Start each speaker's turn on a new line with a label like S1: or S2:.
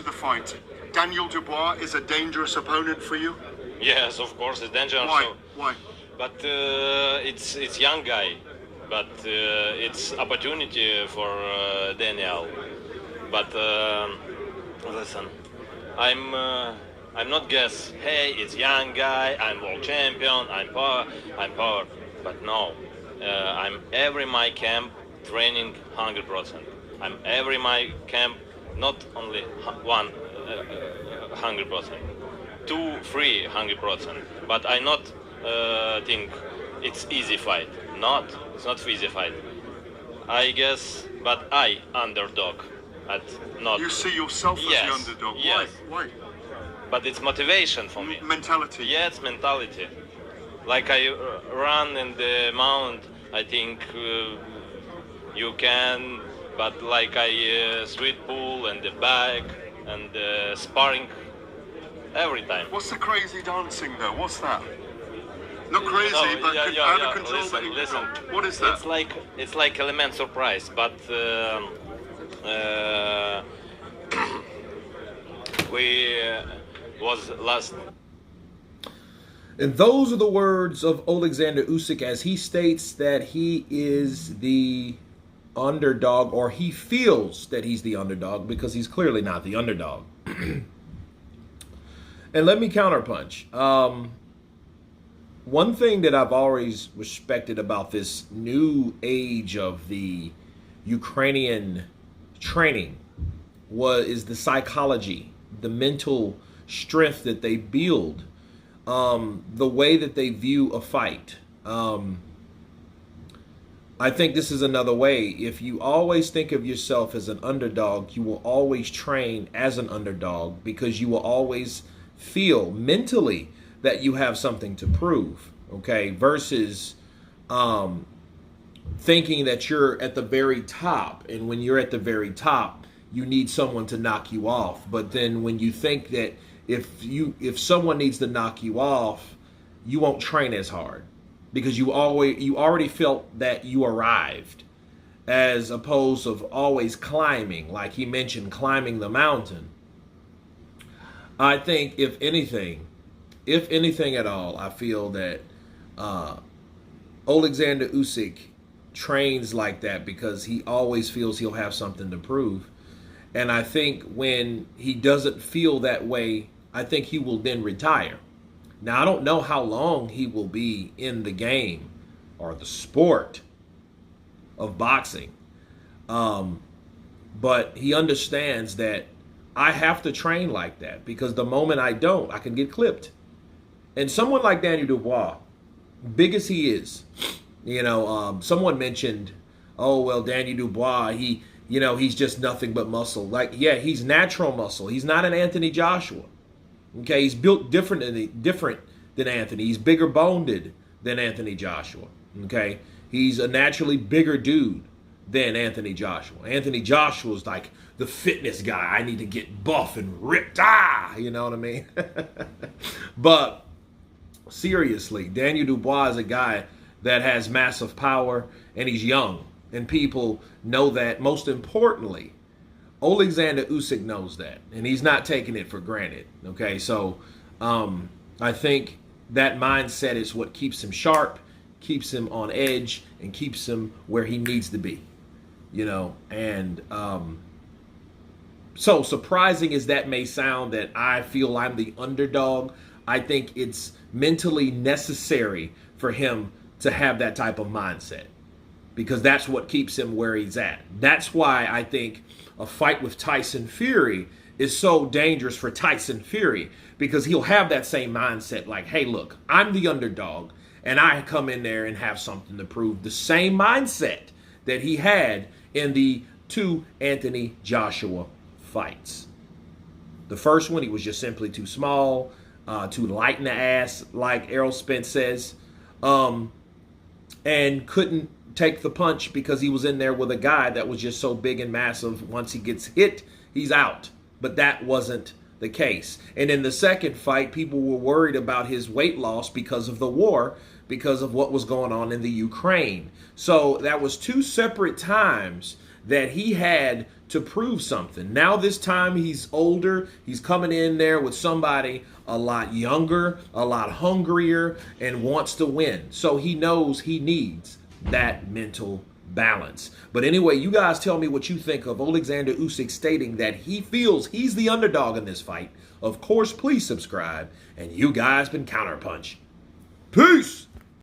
S1: the fight. Daniel Dubois is a dangerous opponent for you?
S2: Yes, of course, it's dangerous.
S1: Why? Why?
S2: But it's young guy. But it's opportunity for Daniel. But listen, I'm not guess. Hey, it's young guy. I'm world champion. I'm power. But no, I'm every my camp training 100%. I'm every my camp not only 100%, 2, 3 100%. But I not think it's easy fight. It's not easy fight. I guess, but I underdog. Not.
S1: You see yourself as the underdog.
S2: Yes.
S1: Why?
S2: But it's motivation for me.
S1: Mentality.
S2: Yeah, it's mentality. Like I run in the mount, I think you can. But like I sweet pull and the back and sparring every time.
S1: What's the crazy dancing though? What's that? Not crazy, but out of control.
S2: Listen.
S1: What is that?
S2: It's like element surprise, but we was last.
S3: And those are the words of Oleksandr Usyk as he states that he is the underdog, or he feels that he's the underdog, because he's clearly not the underdog. And let me counterpunch. One thing that I've always respected about this new age of the Ukrainian training is the psychology, the mental strength that they build, the way that they view a fight. I think this is another way. If you always think of yourself as an underdog, you will always train as an underdog, because you will always feel mentally that you have something to prove, okay? Versus thinking that you're at the very top, and when you're at the very top, you need someone to knock you off. But then when you think that if someone needs to knock you off, you won't train as hard, because you already felt that you arrived, as opposed to always climbing, like he mentioned, climbing the mountain. I think if anything at all, I feel that Oleksandr Usyk trains like that because he always feels he'll have something to prove. And I think when he doesn't feel that way, I think he will then retire. Now, I don't know how long he will be in the game or the sport of boxing. But he understands that I have to train like that, because the moment I don't, I can get clipped. And someone like Daniel Dubois, big as he is, someone mentioned, oh, well, Daniel Dubois, he's just nothing but muscle. Like, yeah, he's natural muscle. He's not an Anthony Joshua. Okay, he's built different than Anthony. He's bigger boned than Anthony Joshua. Okay, he's a naturally bigger dude than Anthony Joshua. Anthony Joshua's like the fitness guy. I need to get buff and ripped. You know what I mean? But seriously, Daniel Dubois is a guy that has massive power, and he's young. And people know that. Most importantly, Oleksandr Usyk knows that, and he's not taking it for granted. Okay, so I think that mindset is what keeps him sharp, keeps him on edge, and keeps him where he needs to be. And so surprising as that may sound, that I feel I'm the underdog, I think it's mentally necessary for him to have that type of mindset, because that's what keeps him where he's at. That's why I think a fight with Tyson Fury is so dangerous for Tyson Fury, because he'll have that same mindset, like, hey, look, I'm the underdog, and I come in there and have something to prove. The same mindset that he had in the 2 Anthony Joshua fights. The first one, he was just simply too small, too light in the ass, like Errol Spence says, and couldn't take the punch because he was in there with a guy that was just so big and massive. Once he gets hit, he's out. But that wasn't the case. And in the second fight, people were worried about his weight loss because of the war, because of what was going on in the Ukraine. So that was 2 separate times that he had to prove something. Now this time he's older. He's coming in there with somebody a lot younger, a lot hungrier, and wants to win. So he knows he needs that mental balance. But anyway, you guys tell me what you think of Oleksandr Usyk stating that he feels he's the underdog in this fight. Of course, please subscribe. And you guys been Counterpunch. Peace!